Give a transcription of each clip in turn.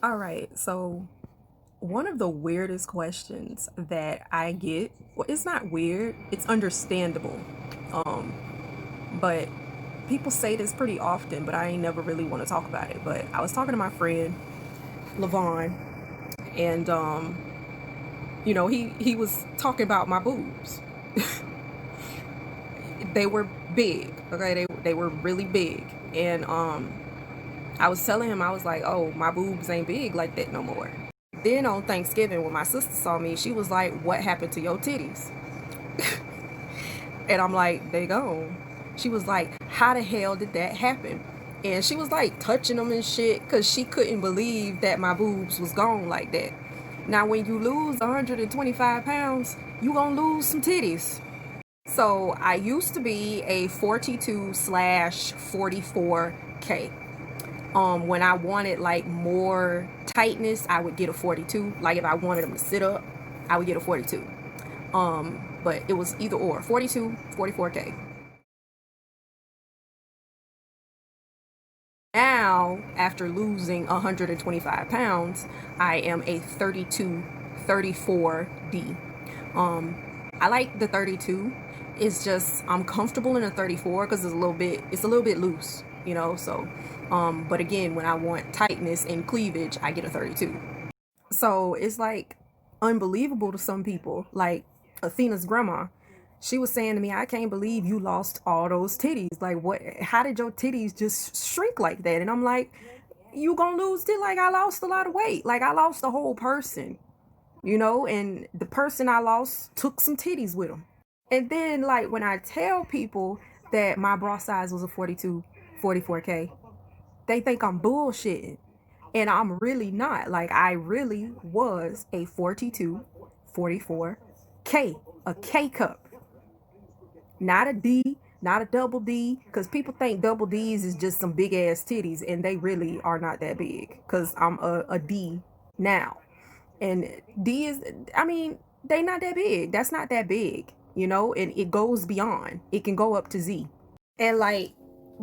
All right, so one of the weirdest questions that I get, well, it's not weird, it's understandable. But people say this pretty often, but I ain't never really want to talk about it. But I was talking to my friend Levon, and he was talking about my boobs. They were big, okay? They were really big, and I was telling him, I was like, "Oh, my boobs ain't big like that no more." Then on Thanksgiving, when my sister saw me, she was like, "What happened to your titties?" And I'm like, "They gone." She was like, "How the hell did that happen?" And she was like touching them and shit because she couldn't believe that my boobs was gone like that. Now, when you lose 125 pounds, you gonna lose some titties. So I used to be a 42 slash 44K. When I wanted like more tightness, I would get a 42. Like if I wanted them to sit up, I would get a 42. But it was either or 42, 44K. Now, after losing 125 pounds, I am a 32, 34D. I like the 32. It's just I'm comfortable in a 34 because it's a little bit loose, so but again, when I want tightness and cleavage, I get a 32. So it's like unbelievable to some people. Like Athena's grandma, she was saying to me, "I can't believe you lost all those titties. Like, what? How did your titties just shrink like that?" And I'm like, "You gonna lose it? Like, I lost a lot of weight. Like, I lost the whole person, and the person I lost took some titties with them." And then, like, when I tell people that my bra size was a 42, 44K, they think I'm bullshitting. And I'm really not. Like, I really was a 42, 44K, a K cup, not a D, not a double D. Because people think double D's is just some big ass titties, and they really are not that big. Because I'm a D now. And D is, I mean, they not that big. That's not that big, and it goes beyond. It can go up to Z. And like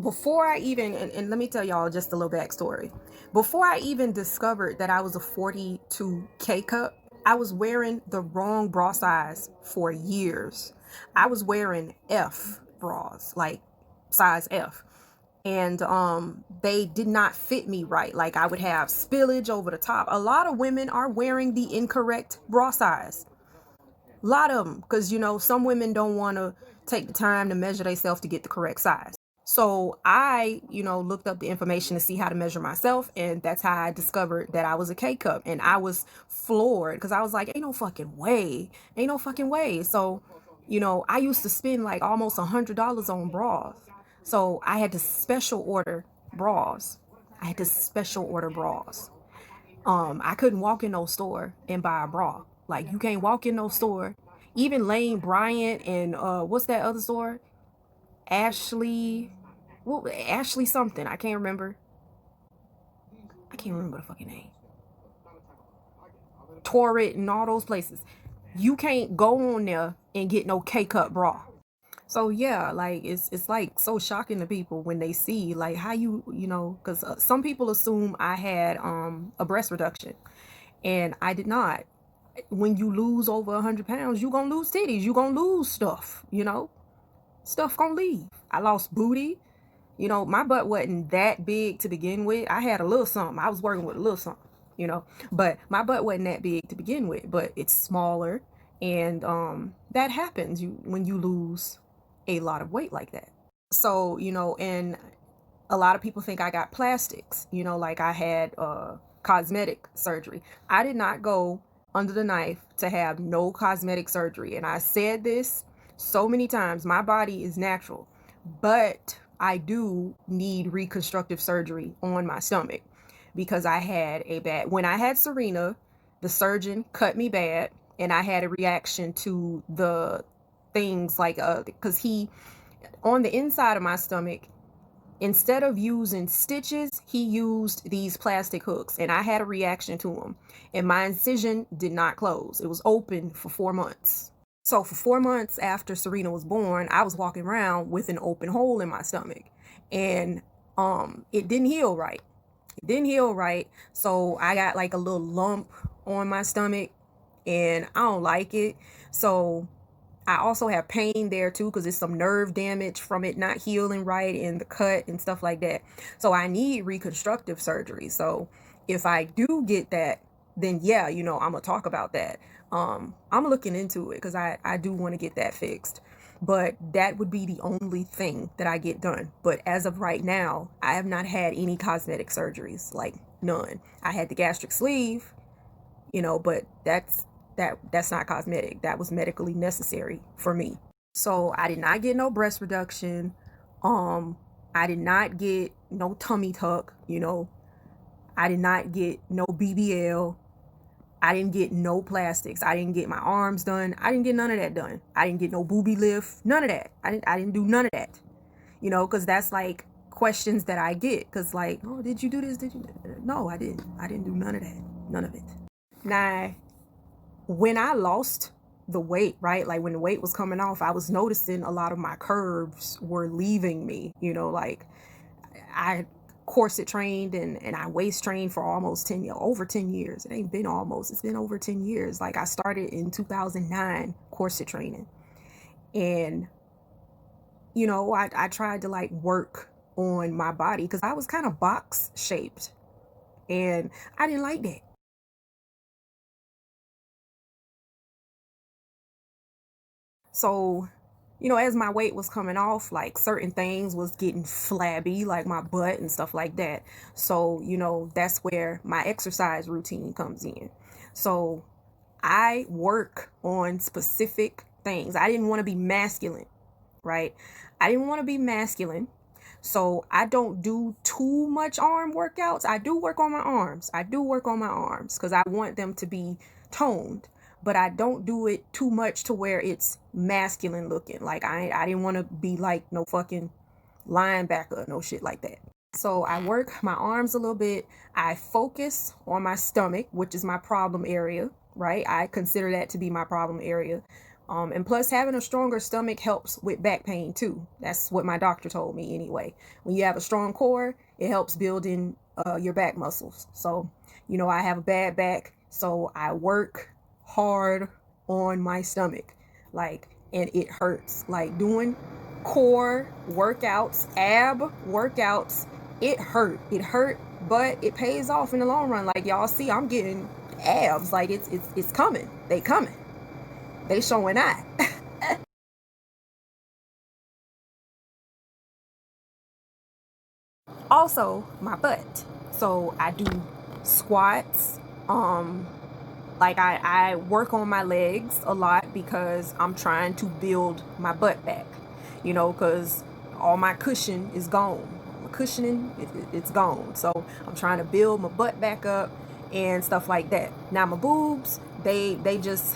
before I even and let me tell y'all just a little backstory. Before I even discovered that I was a 42K cup, I was wearing the wrong bra size for years. I was wearing F bras, like size F. And they did not fit me right. Like I would have spillage over the top. A lot of women are wearing the incorrect bra size. A lot of them, because some women don't want to take the time to measure themselves to get the correct size. So I, looked up the information to see how to measure myself, and that's how I discovered that I was a K cup. And I was floored because I was like, ain't no fucking way. So, I used to spend like almost $100 on bras. So I had to special order bras. I had to special order bras. I couldn't walk in no store and buy a bra. Like you can't walk in no store. Even Lane Bryant and what's that other store? Ashley, well, Ashley something. I can't remember. I can't remember the fucking name. Torrid and all those places. You can't go on there and get no K cup bra. So yeah, like it's like so shocking to people when they see like how because some people assume I had a breast reduction, and I did not. When you lose over 100 pounds, you gonna lose titties, you gonna lose stuff gonna leave. I lost booty. My butt wasn't that big to begin with. I had a little something. I was working with a little something, but my butt wasn't that big to begin with, but it's smaller. And that happens when you lose a lot of weight like that. So, and a lot of people think I got plastics, like I had cosmetic surgery. I did not go under the knife to have no cosmetic surgery. And I said this so many times, my body is natural, but I do need reconstructive surgery on my stomach because I had when I had Serena, the surgeon cut me bad, and I had a reaction to the things like, because he, on the inside of my stomach, instead of using stitches, he used these plastic hooks, and I had a reaction to them. And my incision did not close. It was open for 4 months. So for 4 months after Serena was born, I was walking around with an open hole in my stomach, and it didn't heal right. It didn't heal right. So I got like a little lump on my stomach and I don't like it. So I also have pain there too because it's some nerve damage from it not healing right and the cut and stuff like that. So I need reconstructive surgery. So if I do get that, then yeah, I'm gonna talk about that. I'm looking into it because I do want to get that fixed. But that would be the only thing that I get done. But as of right now, I have not had any cosmetic surgeries, like none. I had the gastric sleeve, but that's not cosmetic. That was medically necessary for me. So I did not get no breast reduction. Um, I did not get no tummy tuck. I did not get no BBL. I didn't get no plastics. I didn't get my arms done. I didn't get none of that done. I didn't get no booby lift. None of that. I didn't do none of that. Because that's like questions that I get. Because like, oh, did you do this? Did you? No, I didn't. I didn't do none of that. None of it. Now, when I lost the weight, right? Like when the weight was coming off, I was noticing a lot of my curves were leaving me. Like I corset trained and I waist trained for almost 10 years, over 10 years. It ain't been almost, it's been over 10 years. Like I started in 2009 corset training. And, I tried to like work on my body because I was kind of box shaped and I didn't like that. So, as my weight was coming off, like certain things was getting flabby, like my butt and stuff like that. So, that's where my exercise routine comes in. So, I work on specific things. I didn't want to be masculine, right? I didn't want to be masculine. So I don't do too much arm workouts. I do work on my arms. I do work on my arms because I want them to be toned, but I don't do it too much to where it's masculine looking. Like I didn't want to be like no fucking linebacker, no shit like that. So I work my arms a little bit. I focus on my stomach, which is my problem area, right? I consider that to be my problem area. And plus, having a stronger stomach helps with back pain too. That's what my doctor told me anyway. When you have a strong core, it helps building your back muscles. So, I have a bad back, so I work hard on my stomach, like, and it hurts. Like doing core workouts, ab workouts, it hurt. It hurt, but it pays off in the long run. Like y'all see, I'm getting abs. Like it's coming. They coming. They showing out. Also, my butt. So I do squats. Um, like I work on my legs a lot because I'm trying to build my butt back. Because all my cushion is gone. My cushioning, it's gone. So I'm trying to build my butt back up and stuff like that. Now my boobs, they just,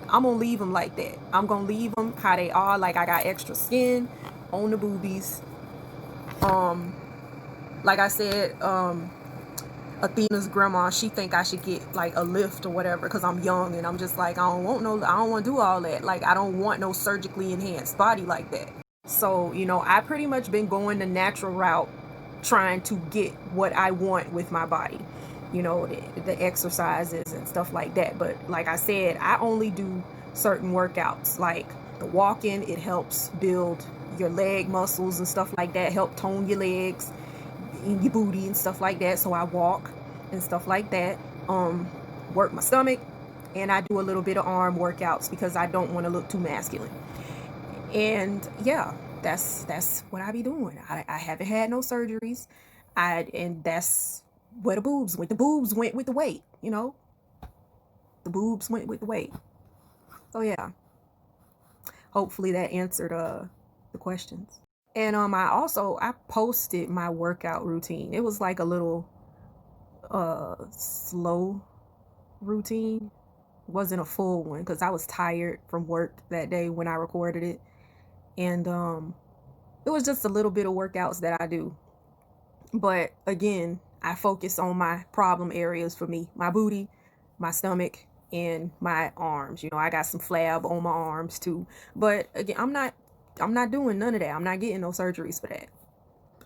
I'm gonna leave them like that. I'm gonna leave them how they are. Like I got extra skin on the boobies. Um, like I said, Athena's grandma, she think I should get like a lift or whatever because I'm young and I'm just like I don't want to do all that. Like I don't want no surgically enhanced body like that. So I pretty much been going the natural route, trying to get what I want with my body. The exercises and stuff like that. But like I said, I only do certain workouts like the walking. It helps build your leg muscles and stuff like that, help tone your legs and your booty and stuff like that. So I walk and stuff like that. Work my stomach, and I do a little bit of arm workouts because I don't want to look too masculine. And yeah, that's what I be doing. I haven't had no surgeries. And that's where the boobs went. The boobs went with the weight, The boobs went with the weight. So yeah. Hopefully that answered the questions. And I posted my workout routine. It was like a little slow routine. It wasn't a full one because I was tired from work that day when I recorded it. And it was just a little bit of workouts that I do. But again, I focus on my problem areas for me. My booty, my stomach, and my arms. I got some flab on my arms too. But again, I'm not doing none of that. I'm not getting no surgeries for that.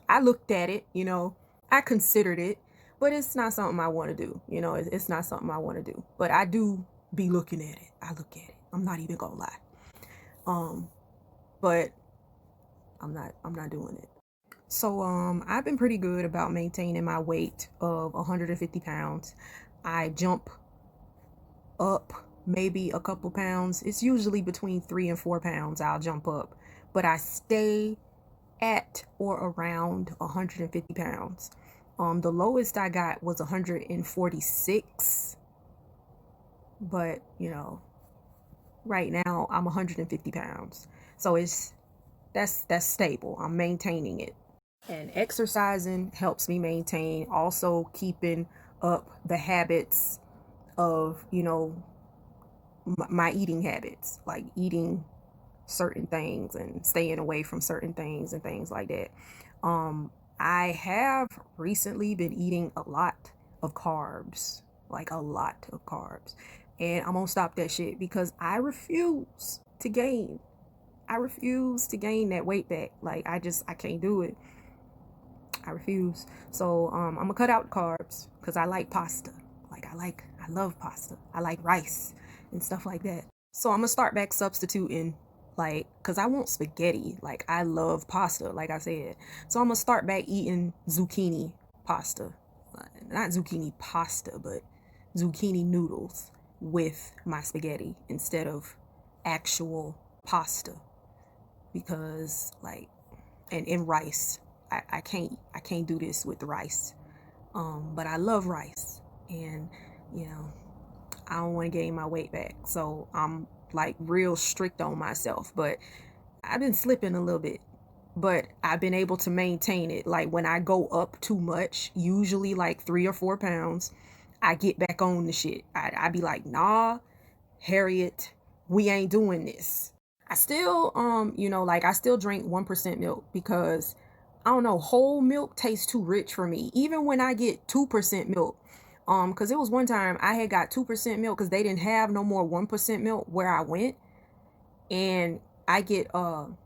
I looked at it, I considered it. but it's not something I want to do. You know, it's not something I want to do, but I do be looking at it. I look at it. I'm not even gonna lie. But I'm not doing it. So I've been pretty good about maintaining my weight of 150 pounds. I jump up maybe a couple pounds. It's usually between 3 and 4 pounds I'll jump up, but I stay at or around 150 pounds. The lowest I got was 146, but you know, right now I'm 150 pounds. So that's stable. I'm maintaining it. And exercising helps me maintain, also keeping up the habits of, you know, my eating habits, like eating certain things and staying away from certain things and things like that. I have recently been eating a lot of carbs, like a lot of carbs. And I'm gonna stop that shit because I refuse to gain. I refuse to gain that weight back. Like I can't do it. I refuse. So I'm gonna cut out carbs because I like pasta. I love pasta. I like rice and stuff like that. So I'm gonna start back substituting, like, because I want spaghetti. Like, I love pasta, like I said. So I'm gonna start back eating zucchini pasta. Not zucchini pasta, but zucchini noodles with my spaghetti instead of actual pasta. Because, like, and rice. I can't do this with the rice. But I love rice. And, you know, I don't want to gain my weight back. So I'm like real strict on myself, but I've been slipping a little bit, but I've been able to maintain it. Like when I go up too much, usually like 3 or 4 pounds, I get back on the shit. I be like, nah, Harriet, we ain't doing this. I still, you know, like I still drink 1% milk because I don't know, whole milk tastes too rich for me. Even when I get 2% milk, because it was one time I had got 2% milk because they didn't have no more 1% milk where I went, and I get the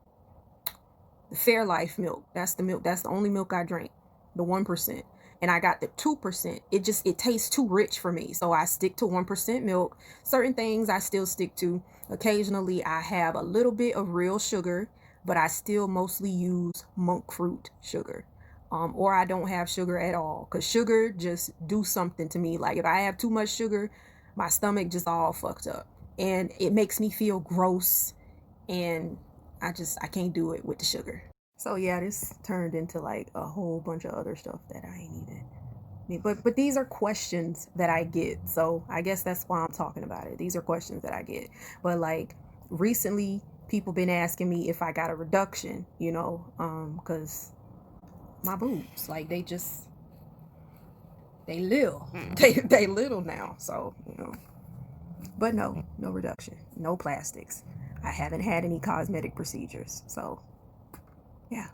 Fairlife milk. That's the milk. That's the only milk I drink, the 1%. And I got the 2%. It tastes too rich for me, so I stick to 1% milk. Certain things I still stick to. Occasionally I have a little bit of real sugar, but I still mostly use monk fruit sugar. Or I don't have sugar at all, because sugar just do something to me. Like if I have too much sugar, my stomach just all fucked up, and it makes me feel gross, and I can't do it with the sugar. So yeah, this turned into like a whole bunch of other stuff that I ain't even. But these are questions that I get, so I guess that's why I'm talking about it. These are questions that I get. But like recently, people been asking me if I got a reduction, you know, because my boobs, like they little, they little now. So you know, but no reduction, no plastics. I haven't had any cosmetic procedures, so yeah.